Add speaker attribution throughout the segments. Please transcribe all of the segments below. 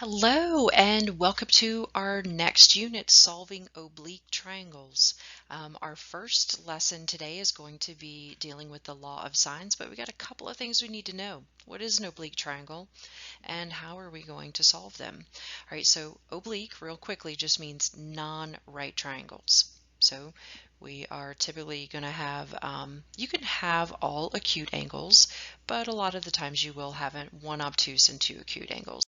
Speaker 1: Hello and welcome to our next unit, Solving Oblique Triangles. Our first lesson today is going to be dealing with the law of sines, but we got a couple of things we need to know. What is an oblique triangle and how are we going to solve them? All right, so oblique real quickly just means non-right triangles. So we are typically going to have, you can have all acute angles, but a lot of the times you will have one obtuse and two acute angles.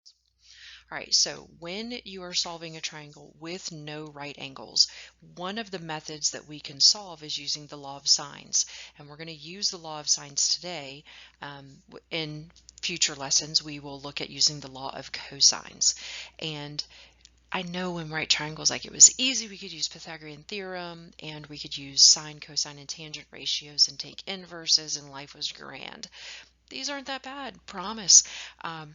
Speaker 1: All right, so when you are solving a triangle with no right angles, one of the methods that we can solve is using the law of sines. And we're going to use the law of sines today. In future lessons, we will look at using the law of cosines. And I know in right triangles, like it was easy, we could use Pythagorean theorem and we could use sine, cosine, and tangent ratios and take inverses and life was grand. These aren't that bad, promise.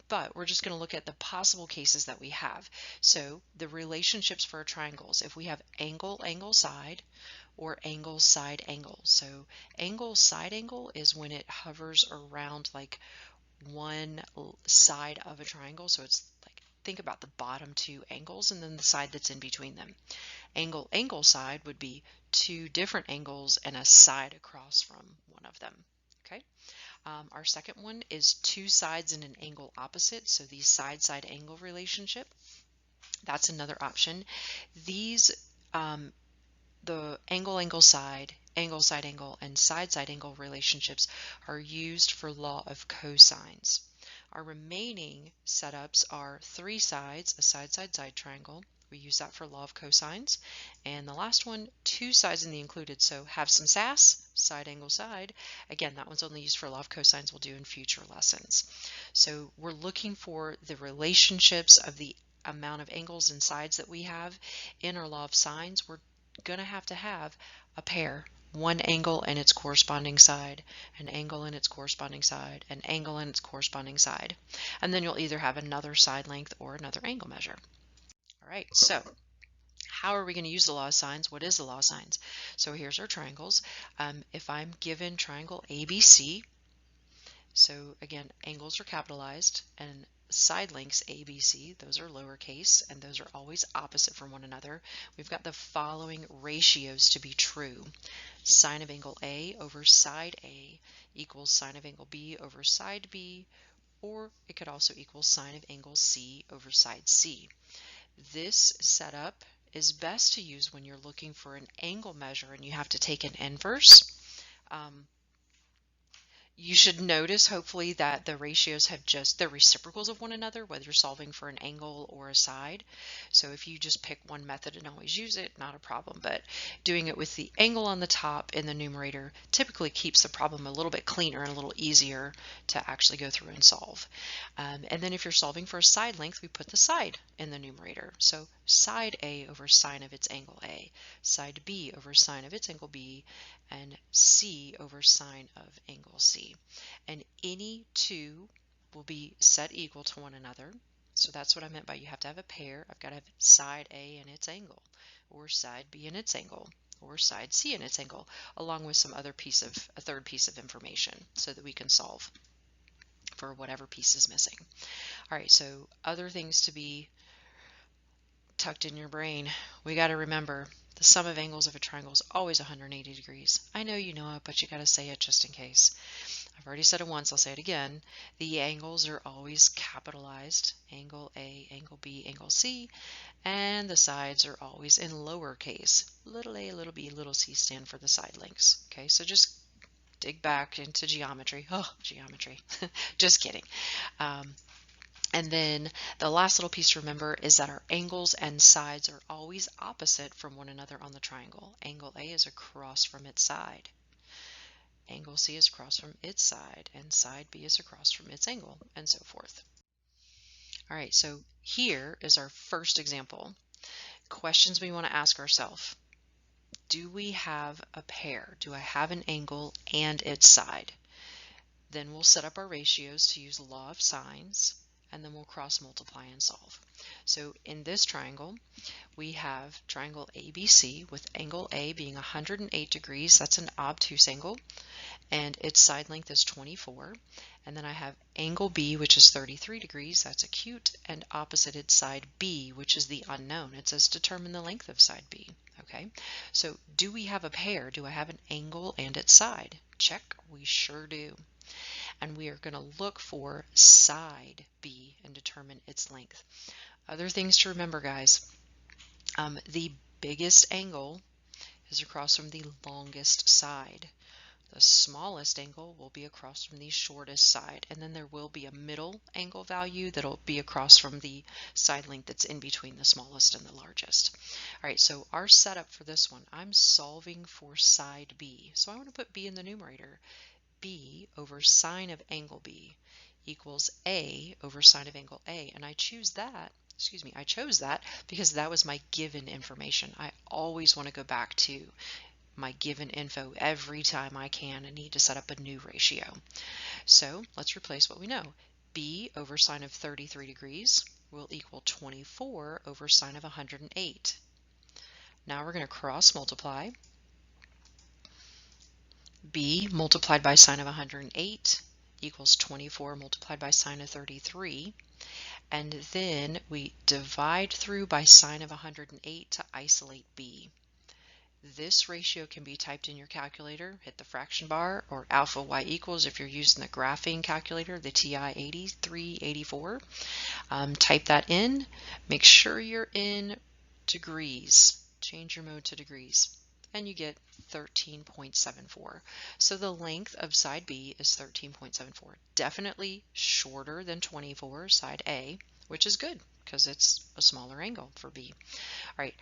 Speaker 1: But we're just going to look at the possible cases that we have. So the relationships for triangles, if we have angle, angle, side, or angle, side, angle. So angle, side angle is when it hovers around like one side of a triangle. So it's like, think about the bottom two angles and then the side that's in between them. Angle, angle, side would be two different angles and a side across from one of them. Okay. Our second one is two sides in an angle opposite, so the side-side angle relationship. That's another option. These, the angle, angle, side, side angle, and side angle relationships are used for law of cosines. Our remaining setups are three sides, a side, side, side triangle. We use that for law of cosines. And the last one, two sides in the included. So have some sass, side angle side. Again, that one's only used for law of cosines. We'll do in future lessons. So we're looking for the relationships of the amount of angles and sides that we have in our law of sines. We're going to have a pair, one angle and its corresponding side, an angle and its corresponding side, an angle and its corresponding side. And then you'll either have another side length or another angle measure. All right, so how are we going to use the law of sines? What is the law of sines? So here's our triangles. If I'm given triangle ABC, so again, angles are capitalized and side lengths ABC, those are lowercase, and those are always opposite from one another. We've got the following ratios to be true. Sine of angle A over side A equals sine of angle B over side B, or it could also equal sine of angle C over side C. This setup is best to use when you're looking for an angle measure and you have to take an inverse. You should notice, hopefully, that the ratios have just the reciprocals of one another, whether you're solving for an angle or a side. So if you just pick one method and always use it, not a problem. But doing it with the angle on the top in the numerator typically keeps the problem a little bit cleaner and a little easier to actually go through and solve. And then if you're solving for a side length, we put the side in the numerator. So side A over sine of its angle A, side B over sine of its angle B, and C over sine of angle C. And any two will be set equal to one another. So that's what I meant by you have to have a pair. I've got to have side A and its angle, or side B and its angle, or side C and its angle, along with some other a third piece of information so that we can solve for whatever piece is missing. All right, so other things to be tucked in your brain. We got to remember the sum of angles of a triangle is always 180 degrees. I know you know it, but you got to say it just in case. I've already said it once, I'll say it again. The angles are always capitalized, angle A, angle B, angle C, and the sides are always in lowercase. Little a, little b, little c stand for the side lengths. Okay, so just dig back into geometry. Oh, geometry. Just kidding. And then the last little piece to remember is that our angles and sides are always opposite from one another on the triangle. Angle A is across from its side. Angle C is across from its side, and side B is across from its angle, and so forth. All right, so here is our first example. Questions we want to ask ourselves. Do we have a pair? Do I have an angle and its side? Then we'll set up our ratios to use the law of sines. and then we'll cross multiply and solve. So in this triangle, we have triangle ABC with angle A being 108 degrees. That's an obtuse angle, and its side length is 24. And then I have angle B, which is 33 degrees. That's acute, and opposite its side B, which is the unknown. It says determine the length of side B. Okay, so do we have a pair? Do I have an angle and its side? Check, we sure do. And we are going to look for side B and determine its length. Other things to remember, guys. The biggest angle is across from the longest side. The smallest angle will be across from the shortest side, and then there will be a middle angle value that'll be across from the side length that's in between the smallest and the largest. All right, so our setup for this one, I'm solving for side B. So I want to put B in the numerator. B over sine of angle B equals A over sine of angle A, and I chose that because that was my given information. I always want to go back to my given info every time I can and need to set up a new ratio. So let's replace what we know. B over sine of 33 degrees will equal 24 over sine of 108. Now we're going to cross multiply. B multiplied by sine of 108 equals 24 multiplied by sine of 33. And then we divide through by sine of 108 to isolate B. This ratio can be typed in your calculator, hit the fraction bar, or alpha y equals if you're using the graphing calculator, the TI-8384. Type that in. Make sure you're in degrees. Change your mode to degrees, and you get 13.74. So the length of side B is 13.74. Definitely shorter than 24, side A, which is good because it's a smaller angle for B. All right.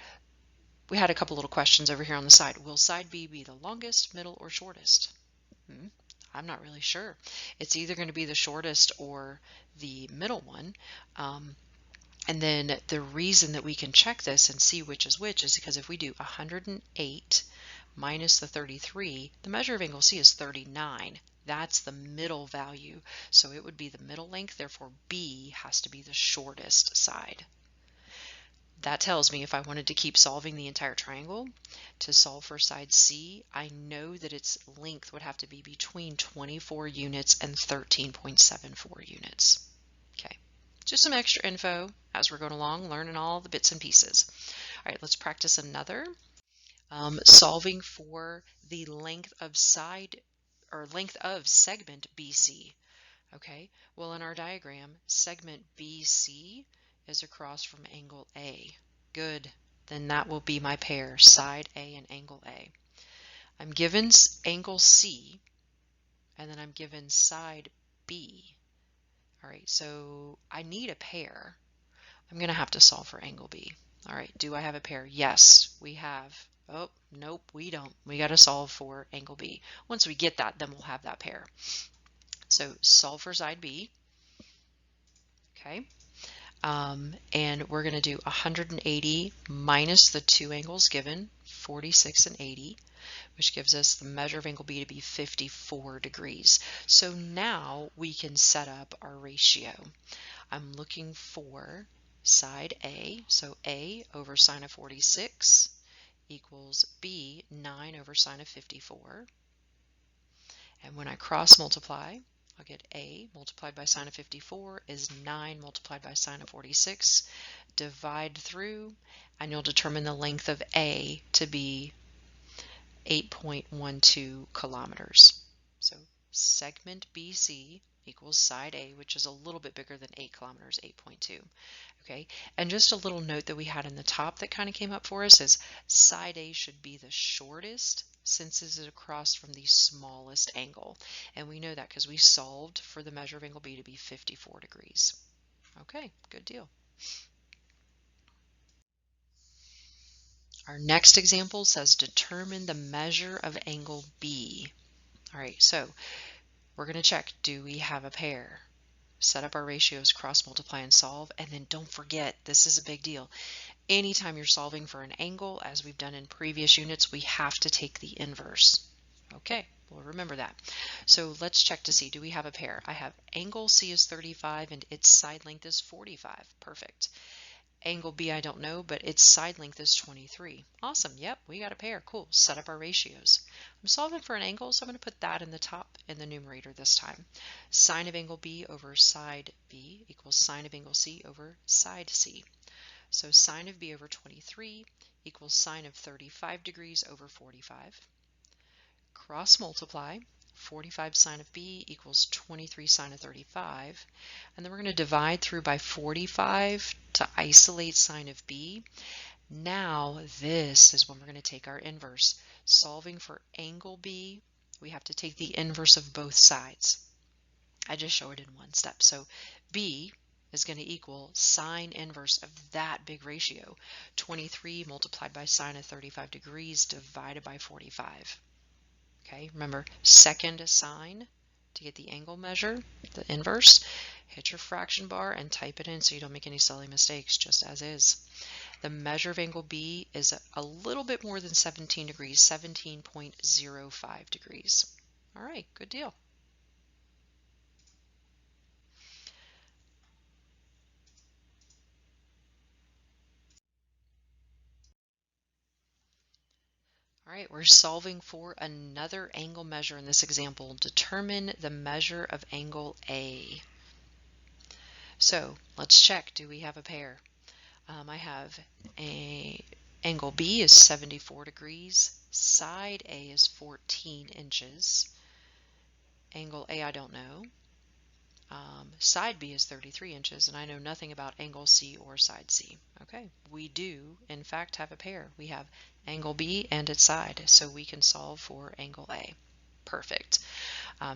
Speaker 1: We had a couple little questions over here on the side. Will side B be the longest, middle, or shortest? I'm not really sure. It's either going to be the shortest or the middle one. And then the reason that we can check this and see which is which is because if we do 108 minus the 33, the measure of angle C is 39. That's the middle value. So it would be the middle length, therefore B has to be the shortest side. That tells me if I wanted to keep solving the entire triangle, to solve for side C, I know that its length would have to be between 24 units and 13.74 units. Okay, just some extra info as we're going along, learning all the bits and pieces. All right, let's practice another. Solving for the length of side, or length of segment BC. Okay, well in our diagram, segment BC is across from angle A. Good, then that will be my pair, side A and angle A. I'm given angle C, and then I'm given side B. All right, so I need a pair. I'm going to have to solve for angle B. All right, do I have a pair? Yes, we have. Oh, nope, we don't. We got to solve for angle B. Once we get that, then we'll have that pair. So solve for side B. Okay. And we're going to do 180 minus the two angles given, 46 and 80, which gives us the measure of angle B to be 54 degrees. So now we can set up our ratio. I'm looking for side A, so A over sine of 46 equals B, 9 over sine of 54. And when I cross multiply, I'll get A multiplied by sine of 54 is 9 multiplied by sine of 46. Divide through, and you'll determine the length of A to be 8.12 kilometers. So segment BC equals side A, which is a little bit bigger than 8 kilometers, 8.2. Okay, and just a little note that we had in the top that kind of came up for us is side A should be the shortest since this is across from the smallest angle. And we know that because we solved for the measure of angle B to be 54 degrees. Okay, good deal. Our next example says determine the measure of angle B. All right, so we're going to check, do we have a pair? Set up our ratios, cross multiply and solve, and then don't forget, this is a big deal. Anytime you're solving for an angle, as we've done in previous units, we have to take the inverse. Okay, we'll remember that. So let's check to see, do we have a pair? I have angle C is 35 and its side length is 45. Perfect. Angle B I don't know, but its side length is 23. Awesome. Yep, we got a pair. Cool. Set up our ratios. I'm solving for an angle, so I'm going to put that in the top in the numerator this time. Sine of angle B over side B equals sine of angle C over side C. So sine of B over 23 equals sine of 35 degrees over 45. Cross multiply. 45 sine of B equals 23 sine of 35. And then we're going to divide through by 45 to isolate sine of B. Now this is when we're going to take our inverse. Solving for angle B, we have to take the inverse of both sides. I just show it in one step. So B is going to equal sine inverse of that big ratio. 23 multiplied by sine of 35 degrees divided by 45. Okay, remember, second sine to get the angle measure, the inverse. Hit your fraction bar and type it in so you don't make any silly mistakes, just as is. The measure of angle B is a little bit more than 17 degrees, 17.05 degrees. All right, good deal. All right, we're solving for another angle measure in this example. Determine the measure of angle A. So let's check. Do we have a pair? I have angle B is 74 degrees. Side A is 14 inches. Angle A I don't know. Side B is 33 inches, and I know nothing about angle C or side C. Okay, we do in fact have a pair. We have angle B and its side, so we can solve for angle A. Perfect.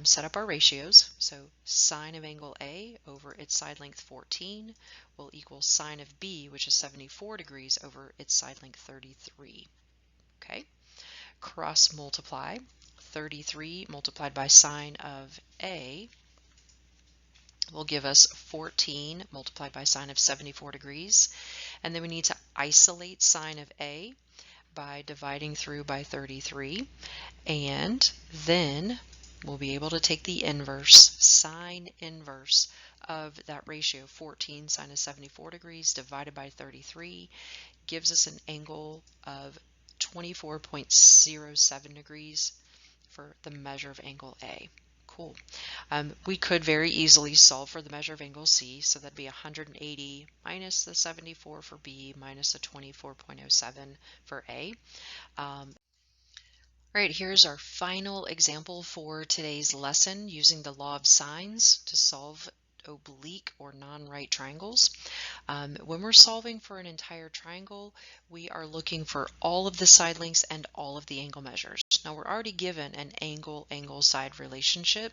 Speaker 1: Set up our ratios. So sine of angle A over its side length 14 will equal sine of B, which is 74 degrees, over its side length 33. Okay, cross multiply. 33 multiplied by sine of A will give us 14 multiplied by sine of 74 degrees. And then we need to isolate sine of A by dividing through by 33. And then we'll be able to take the inverse, sine inverse of that ratio. 14 sine of 74 degrees divided by 33 gives us an angle of 24.07 degrees for the measure of angle A. Cool. We could very easily solve for the measure of angle C, so that'd be 180 minus the 74 for B minus the 24.07 for A. All right, here's our final example for today's lesson using the law of sines to solve oblique or non-right triangles. When we're solving for an entire triangle, we are looking for all of the side lengths and all of the angle measures. Now we're already given an angle side relationship.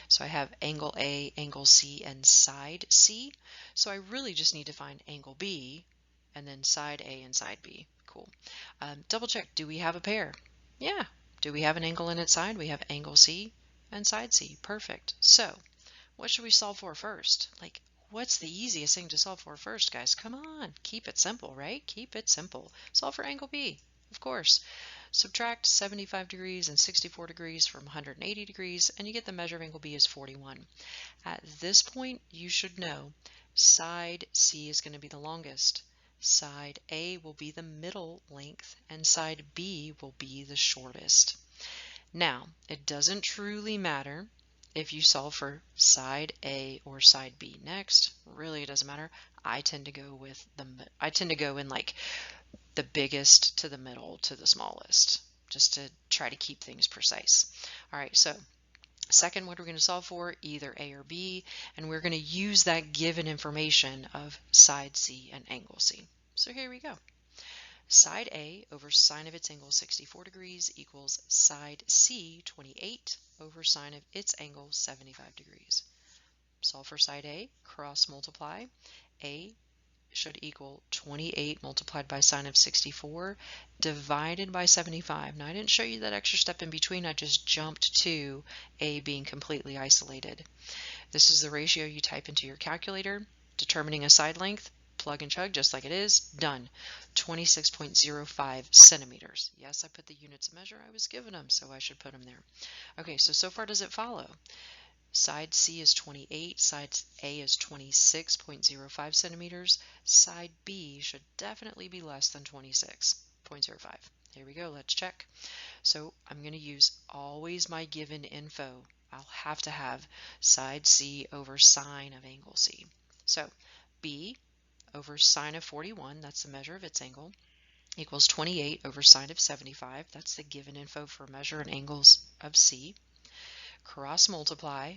Speaker 1: So I have angle A, angle C, and side C. So I really just need to find angle B and then side A and side B. Cool. Double check, do we have a pair? Yeah. Do we have an angle in its side? We have angle C and side C. Perfect. So what should we solve for first? Like, what's the easiest thing to solve for first, guys? Come on, keep it simple, right? Keep it simple. Solve for angle B, of course. Subtract 75 degrees and 64 degrees from 180 degrees, and you get the measure of angle B is 41. At this point, you should know side C is going to be the longest. Side A will be the middle length, and side B will be the shortest. Now, it doesn't truly matter if you solve for side A or side B next. Really, it doesn't matter. I tend to go in like the biggest to the middle to the smallest, just to try to keep things precise. All right, so second, what are we going to solve for? Either A or B, and we're going to use that given information of side C and angle C. So here we go. Side A over sine of its angle 64 degrees equals side C 28 over sine of its angle 75 degrees. Solve for side A, cross multiply. A should equal 28 multiplied by sine of 64 divided by 75. Now I didn't show you that extra step in between, I just jumped to A being completely isolated. This is the ratio you type into your calculator. Determining a side length, plug and chug just like it is. Done. 26.05 centimeters. Yes, I put the units of measure I was given them, so I should put them there. Okay, so far does it follow? Side C is 28, side A is 26.05 centimeters. Side B should definitely be less than 26.05. Here we go, let's check. So I'm going to use always my given info. I'll have to have side C over sine of angle C. So B over sine of 41, that's the measure of its angle, equals 28 over sine of 75. That's the given info for measure and angles of C. Cross multiply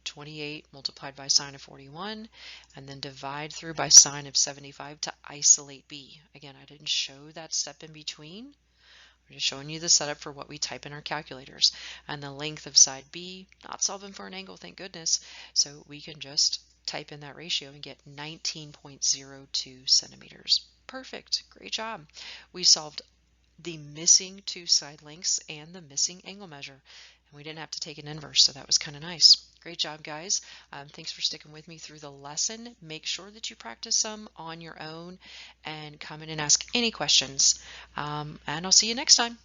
Speaker 1: 28 multiplied by sine of 41, and then divide through by sine of 75 to isolate B. Again, I didn't show that step in between. I'm just showing you the setup for what we type in our calculators. And the length of side B, not solving for an angle, thank goodness, so we can just type in that ratio and get 19.02 centimeters. Perfect, great job. We solved the missing two side lengths and the missing angle measure, and we didn't have to take an inverse, so that was kind of nice. Great job, guys. Thanks for sticking with me through the lesson. Make sure that you practice some on your own and come in and ask any questions, and I'll see you next time.